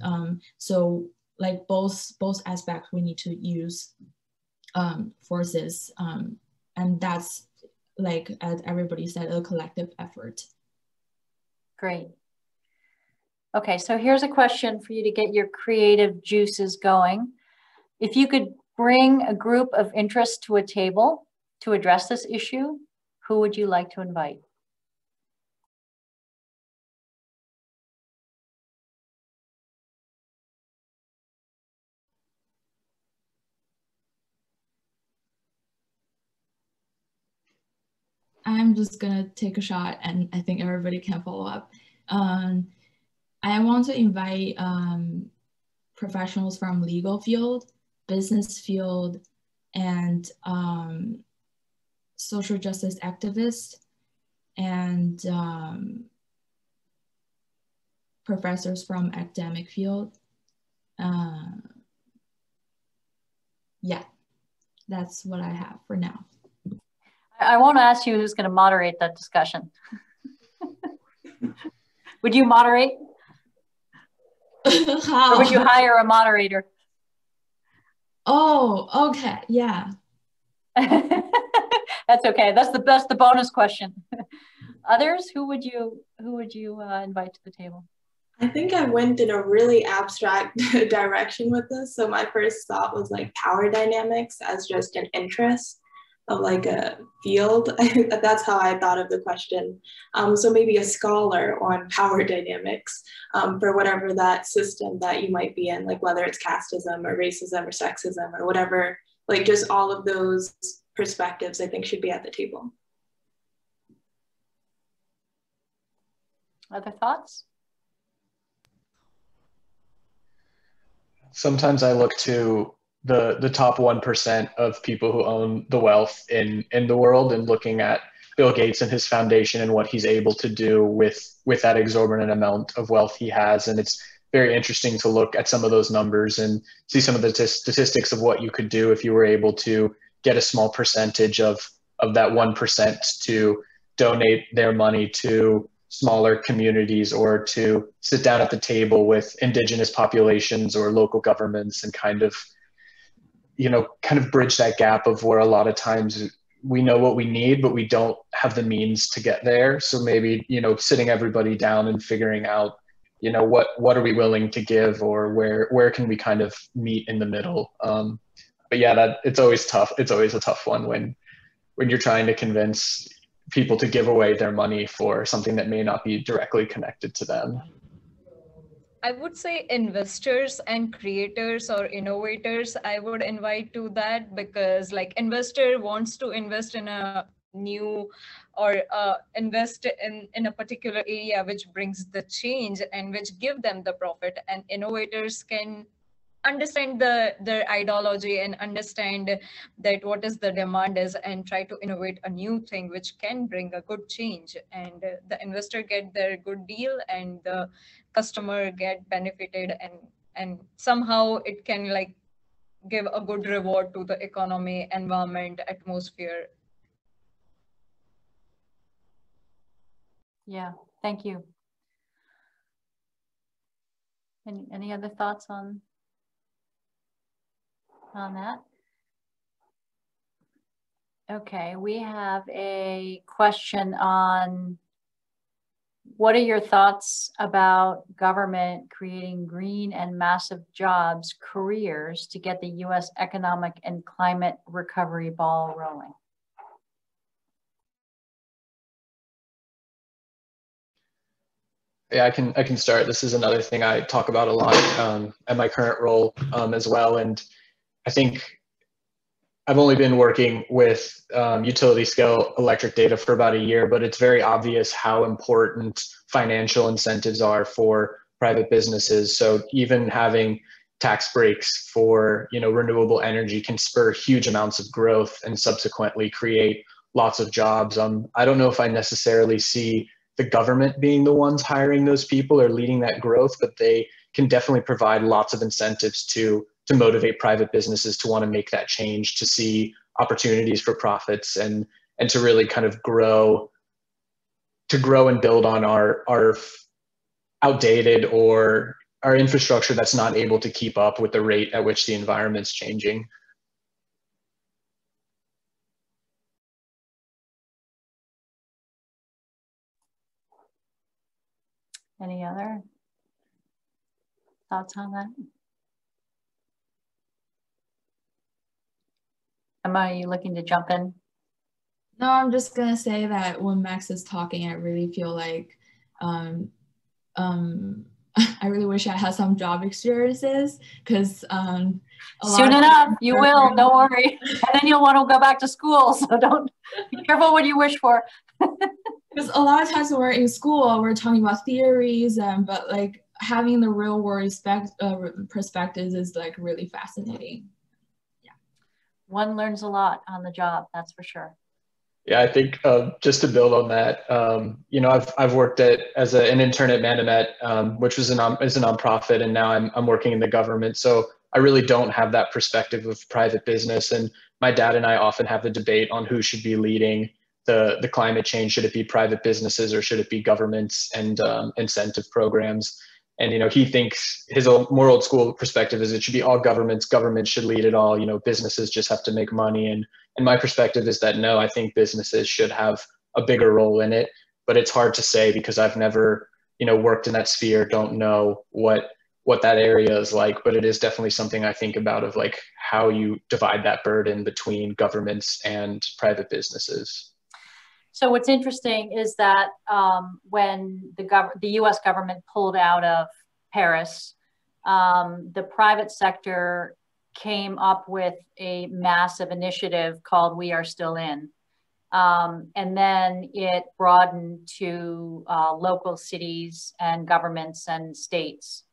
Speaker 6: so like both aspects we need to use forces, and that's, like as everybody said, a collective effort.
Speaker 2: Great. Okay, so here's a question for you to get your creative juices going. If you could bring a group of interest to a table to address this issue, who would you like to invite?
Speaker 6: I'm just gonna take a shot, and I think everybody can follow up. I want to invite professionals from legal field, business field, and social justice activists, and professors from academic field. Yeah, that's what I have for now.
Speaker 2: I won't ask you who's going to moderate that discussion. Would you moderate? Or would you hire a moderator?
Speaker 6: Oh, okay, yeah.
Speaker 2: That's okay. That's the bonus question. Others, who would you invite to the table?
Speaker 5: I think I went in a really abstract direction with this. So my first thought was like power dynamics as just an interest of like a field. That's how I thought of the question. So maybe a scholar on power dynamics for whatever that system that you might be in, like whether it's casteism or racism or sexism or whatever, like just all of those perspectives I think should be at the table.
Speaker 2: Other thoughts?
Speaker 7: Sometimes I look to the top 1% of people who own the wealth in the world, and looking at Bill Gates and his foundation and what he's able to do with that exorbitant amount of wealth he has. And it's very interesting to look at some of those numbers and see some of the statistics of what you could do if you were able to get a small percentage of that 1% to donate their money to smaller communities, or to sit down at the table with indigenous populations or local governments and kind of bridge that gap of where a lot of times we know what we need, but we don't have the means to get there. So maybe, sitting everybody down and figuring out, what are we willing to give, or where can we kind of meet in the middle. But yeah, it's always tough. It's always a tough one when you're trying to convince people to give away their money for something that may not be directly connected to them.
Speaker 4: I would say investors and creators or innovators, I would invite to that, because like investor wants to invest in a new or invest in a particular area which brings the change and which give them the profit, and innovators can understand their ideology and understand that what is the demand is, and try to innovate a new thing which can bring a good change, and the investor get their good deal and the customer get benefited, and somehow it can like give a good reward to the economy, environment, atmosphere.
Speaker 2: Yeah, thank you. Any other thoughts on that? Okay, we have a question on what are your thoughts about government creating green and massive jobs, careers to get the US economic and climate recovery ball rolling?
Speaker 7: Yeah, I can start. This is another thing I talk about a lot at my current role as well. And I think I've only been working with utility scale electric data for about a year, but it's very obvious how important financial incentives are for private businesses. So even having tax breaks for renewable energy can spur huge amounts of growth and subsequently create lots of jobs. I don't know if I necessarily see the government being the ones hiring those people or leading that growth, but they can definitely provide lots of incentives to motivate private businesses to want to make that change, to see opportunities for profits, and to really kind of grow and build on our outdated or our infrastructure that's not able to keep up with the rate at which the environment's changing.
Speaker 2: Any other thoughts on that? Emma, are you looking to jump in?
Speaker 6: No, I'm just gonna say that when Max is talking, I really feel like I really wish I had some job experiences, because
Speaker 2: soon enough you will, don't worry. And then you'll want to go back to school, so don't be careful what you wish for.
Speaker 6: Because a lot of times when we're in school, we're talking about theories, but like having the real world perspectives is like really fascinating. Yeah,
Speaker 2: one learns a lot on the job, that's for sure.
Speaker 7: Yeah, I think just to build on that, I've worked as an intern at Manomet, which is a nonprofit, and now I'm working in the government. So I really don't have that perspective of private business. And my dad and I often have the debate on who should be leading the climate change. Should it be private businesses or should it be governments and incentive programs? And he thinks his more old school perspective is it should be all governments. Governments should lead it all. Businesses just have to make money. And my perspective is that no, I think businesses should have a bigger role in it. But it's hard to say because I've never worked in that sphere. Don't know what that area is like. But it is definitely something I think about, of like how you divide that burden between governments and private businesses.
Speaker 2: So what's interesting is that when the U.S. government pulled out of Paris, the private sector came up with a massive initiative called We Are Still In. And then it broadened to local cities and governments and states.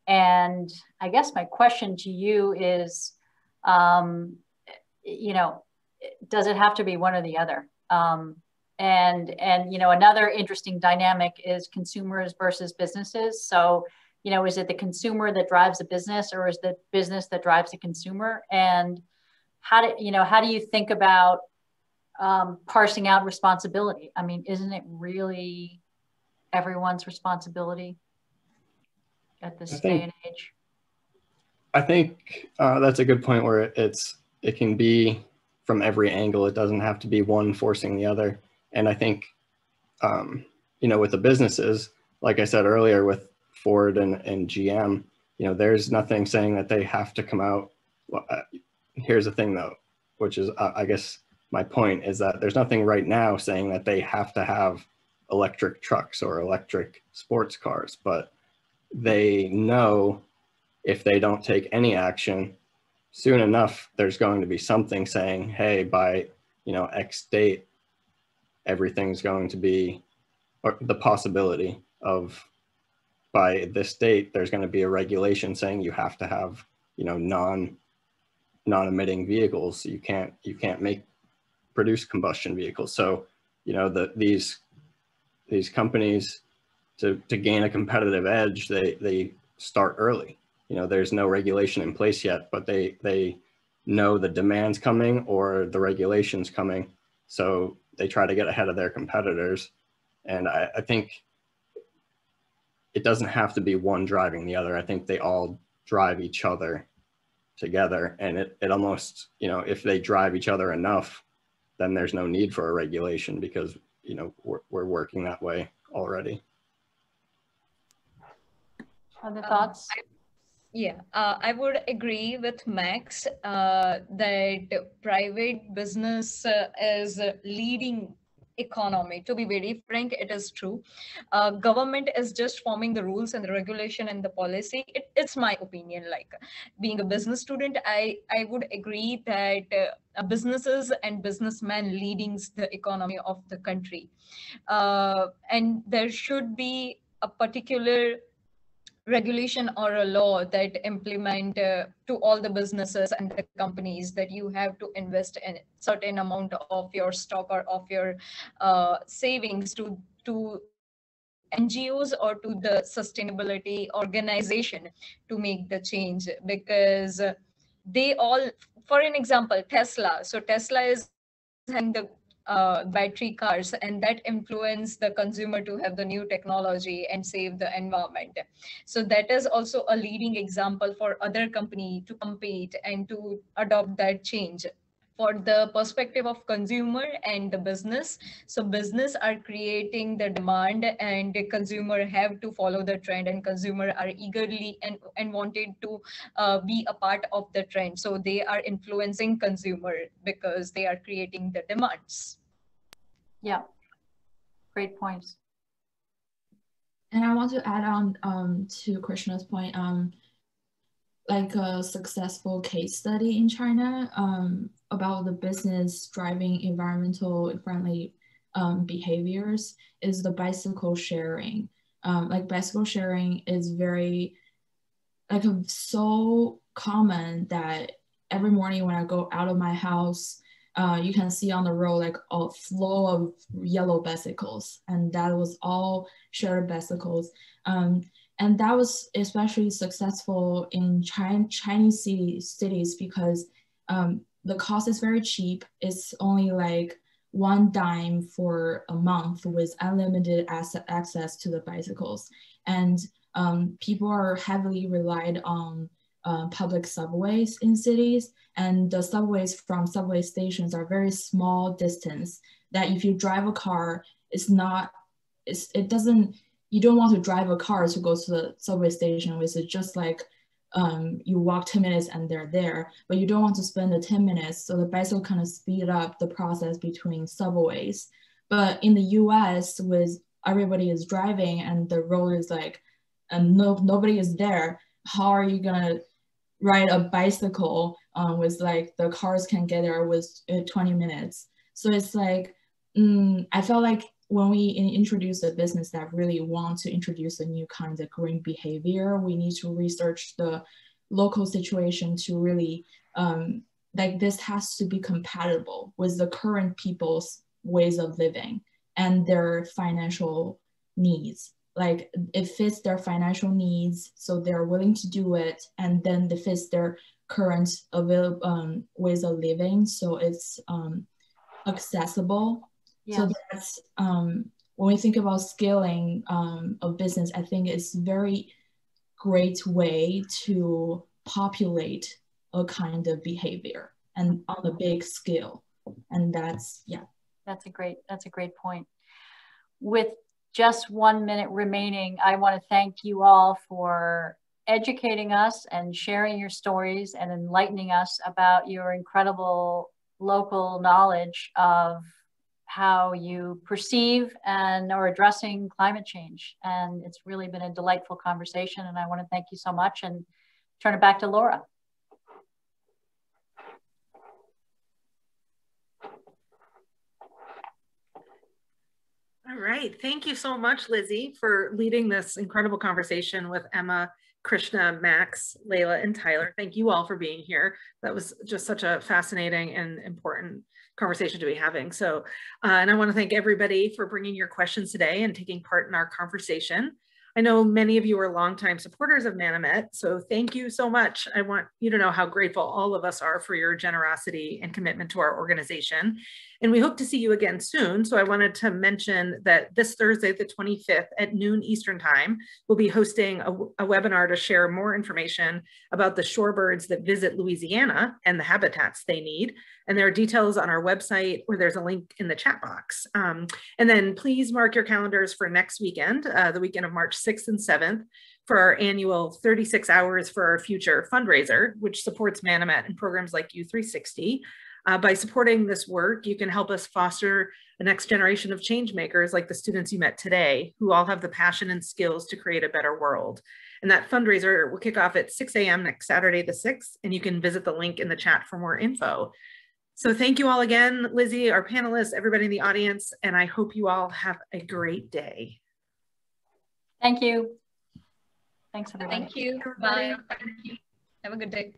Speaker 2: And I guess my question to you is, does it have to be one or the other? And another interesting dynamic is consumers versus businesses. So, is it the consumer that drives the business, or is the business that drives the consumer? And how do you think about parsing out responsibility? I mean, isn't it really everyone's responsibility at this day and age?
Speaker 3: I think that's a good point, where it can be from every angle. It doesn't have to be one forcing the other. And I think, with the businesses, like I said earlier, with Ford and GM, there's nothing saying that they have to come out. Well, here's the thing, though, which is, I guess my point is that there's nothing right now saying that they have to have electric trucks or electric sports cars, but they know if they don't take any action, soon enough, there's going to be something saying, hey, by, X date, everything's going to be, or the possibility of by this date, there's going to be a regulation saying you have to have you know, non-emitting vehicles. You can't produce combustion vehicles. So, you know, these companies, to gain a competitive edge, they start early. You know, there's no regulation in place yet, but they know the demand's coming or the regulation's coming. So they try to get ahead of their competitors. And I think it doesn't have to be one driving the other. I think they all drive each other together. And it almost, you know, if they drive each other enough, then there's no need for a regulation, because, you know, we're working that way already.
Speaker 2: Other thoughts?
Speaker 4: I would agree with Max that private business is leading economy. To be very frank, it is true. Government is just forming the rules and the regulation and the policy. It's my opinion. Like, being a business student, I would agree that businesses and businessmen leading the economy of the country, and there should be a particular regulation or a law that implement to all the businesses and the companies that you have to invest in certain amount of your stock or of your savings to NGOs or to the sustainability organization to make the change, because they all, for an example, Tesla. So Tesla is having the battery cars, and that influence the consumer to have the new technology and save the environment. So that is also a leading example for other company to compete and to adopt that change. For the perspective of consumer and the business, so business are creating the demand and the consumer have to follow the trend, and consumer are eagerly and wanted to be a part of the trend. So they are influencing consumer because they are creating the demands.
Speaker 2: Yeah, great points.
Speaker 6: And I want to add on to Krishna's point, like a successful case study in China about the business driving environmental friendly behaviors is the bicycle sharing. Like bicycle sharing is very, like, so common that every morning when I go out of my house, you can see on the road like a flow of yellow bicycles, and that was all shared bicycles. And that was especially successful in Chinese cities because the cost is very cheap. It's only like $1 for a month with unlimited access to the bicycles. And people are heavily relied on public subways in cities, and the subways from subway stations are very small distance that if you drive a car, you don't want to drive a car to go to the subway station, which is just like you walk 10 minutes and they're there, but you don't want to spend the 10 minutes. So the bicycle kind of speed up the process between subways. But in the US, with everybody is driving and the road is like, and nobody is there, how are you gonna ride a bicycle with like the cars can get there with 20 minutes? So it's like, I felt like when we introduce a business that really want to introduce a new kind of green behavior, we need to research the local situation to really, like, this has to be compatible with the current people's ways of living and their financial needs. Like, it fits their financial needs, so they're willing to do it, and then it fits their current available ways of living, so it's accessible. Yes. So that's when we think about scaling a business, I think it's a very great way to populate a kind of behavior and on a big scale. And that's, yeah.
Speaker 2: That's a great point. With just 1 minute remaining, I want to thank you all for educating us and sharing your stories and enlightening us about your incredible local knowledge of how you perceive and are addressing climate change. And it's really been a delightful conversation, and I want to thank you so much and turn it back to Laura.
Speaker 1: All right, thank you so much, Lizzie, for leading this incredible conversation with Emma Krishna, Max, Layla, and Tyler. Thank you all for being here. That was just such a fascinating and important conversation to be having. So, and I want to thank everybody for bringing your questions today and taking part in our conversation. I know many of you are longtime supporters of Manomet, so thank you so much. I want you to know how grateful all of us are for your generosity and commitment to our organization. And we hope to see you again soon. So I wanted to mention that this Thursday, the 25th at noon Eastern time, we'll be hosting a webinar to share more information about the shorebirds that visit Louisiana and the habitats they need. And there are details on our website, or there's a link in the chat box. And then please mark your calendars for next weekend, the weekend of March 6th and 7th, for our annual 36 Hours for Our Future fundraiser, which supports Manomet and programs like U360. By supporting this work, you can help us foster the next generation of change makers like the students you met today, who all have the passion and skills to create a better world. And that fundraiser will kick off at 6 a.m. next Saturday the 6th, and you can visit the link in the chat for more info. So thank you all again, Lizzie, our panelists, everybody in the audience, and I hope you all have a great day.
Speaker 2: Thank you. Thanks, everybody.
Speaker 4: Thank you. Bye. Have a good day.